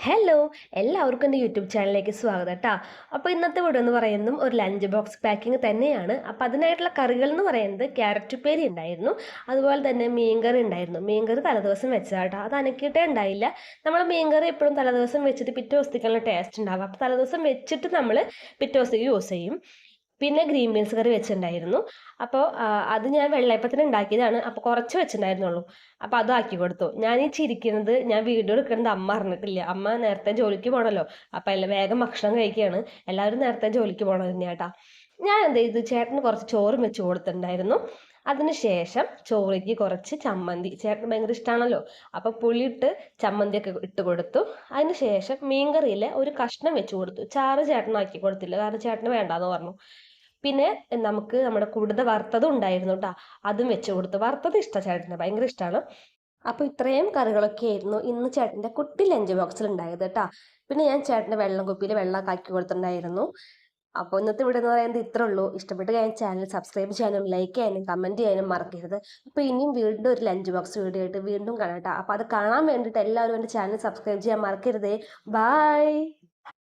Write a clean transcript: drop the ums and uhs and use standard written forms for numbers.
Hello എല്ലാവർക്കും എൻ്റെ YouTube ചാനലിലേക്ക് സ്വാഗതം കേട്ടോ. അപ്പോൾ ഇന്നത്തെ വീഡിയോ എന്ന് പറയുന്നതും ഒരു ലഞ്ച് ബോക്സ് പാക്കിംഗ് തന്നെയാണ്. അപ്പോൾ അതിനായിട്ടുള്ള കറികൾ എന്ന് പറയുന്നത് ക്യാരറ്റ് ഉപ്പേരി ഉണ്ടായിരുന്നു, അതുപോലെ തന്നെ മീൻകറി ഉണ്ടായിരുന്നു. മീൻകറി തലേദിവസം വെച്ചതാണ് കേട്ടോ, അത് അനക്കിയിട്ടേ ഉണ്ടായില്ല. നമ്മൾ മീൻകറി എപ്പോഴും തലേദിവസം വെച്ചിട്ട് പിറ്റേ ദിവസത്തേക്കുള്ള ടേസ്റ്റ് ഉണ്ടാവും. അപ്പോൾ തലേദിവസം വെച്ചിട്ട് നമ്മൾ പിറ്റേ ദിവസത്തേക്ക് യൂസ് ചെയ്യും. പിന്നെ ഗ്രീൻ ബീൻസ് കറി വെച്ചിട്ടുണ്ടായിരുന്നു. അപ്പോൾ അത് ഞാൻ വെള്ളയപ്പത്തിന് ഉണ്ടാക്കിയതാണ്. അപ്പോൾ കുറച്ച് വെച്ചിട്ടുണ്ടായിരുന്നുള്ളൂ. അപ്പോൾ അതും ആക്കി കൊടുത്തു. ഞാൻ ഈ ചിരിക്കുന്നത്, ഞാൻ വീഡിയോ എടുക്കുന്നത് അമ്മ അറിഞ്ഞിട്ടില്ല. അമ്മ നേരത്തെ ജോലിക്ക് പോകണമല്ലോ, അപ്പോൾ എല്ലാം വേഗം ഭക്ഷണം കഴിക്കുകയാണ്. എല്ലാവരും നേരത്തെ ജോലിക്ക് പോകണം തന്നെയാട്ടാ. ഞാൻ എന്ത് ചെയ്തു, ചേട്ടന് കുറച്ച് ചോറും വെച്ച് കൊടുത്തിട്ടുണ്ടായിരുന്നു. അതിനുശേഷം ചോറിക്ക് കുറച്ച് ചമ്മന്തി, ചേട്ടന് ഭയങ്കര ഇഷ്ടമാണല്ലോ, അപ്പോൾ പുളിയിട്ട് ചമ്മന്തിയൊക്കെ ഇട്ട് കൊടുത്തു. അതിന് ശേഷം മീൻകറിയിൽ ഒരു കഷ്ണം വെച്ച് കൊടുത്തു. ചാറ് ചേട്ടനാക്കി കൊടുത്തില്ല, കാരണം ചേട്ടന് വേണ്ടാന്ന് പറഞ്ഞു. പിന്നെ നമുക്ക് നമ്മുടെ കൂടുതൽ വറുത്തതും ഉണ്ടായിരുന്നു കേട്ടോ, അതും വെച്ച് കൊടുത്തു. വറുത്തത് ഇഷ്ടമാണ് ചേട്ടന്, ഭയങ്കര ഇഷ്ടമാണ്. അപ്പോൾ ഇത്രയും കറികളൊക്കെ ആയിരുന്നു ഇന്ന് ചേട്ടൻ്റെ കുട്ടി ലഞ്ച് ബോക്സിൽ ഉണ്ടായത് കേട്ടോ. പിന്നെ ഞാൻ ചേട്ടൻ്റെ വെള്ളം കുപ്പിയിൽ വെള്ളമൊക്കെ ആക്കി കൊടുത്തിട്ടുണ്ടായിരുന്നു. അപ്പോൾ ഇന്നത്തെ വീഡിയോ എന്ന് പറയുന്നത് ഇത്രേ ഉള്ളൂ. ഇഷ്ടപ്പെട്ട് കഴിഞ്ഞാൽ ചാനൽ സബ്സ്ക്രൈബ് ചെയ്യാനും ലൈക്ക് ചെയ്യാനും കമൻറ്റ് ചെയ്യാനും മറക്കരുത്. അപ്പോൾ ഇനിയും വീണ്ടും ഒരു ലഞ്ച് ബോക്സ് വീഡിയോ ആയിട്ട് വീണ്ടും കാണാം കേട്ടോ. അപ്പോൾ അത് കാണാൻ വേണ്ടിയിട്ട് എല്ലാവരും എൻ്റെ ചാനൽ സബ്സ്ക്രൈബ് ചെയ്യാൻ മറക്കരുതേ. ബായ്.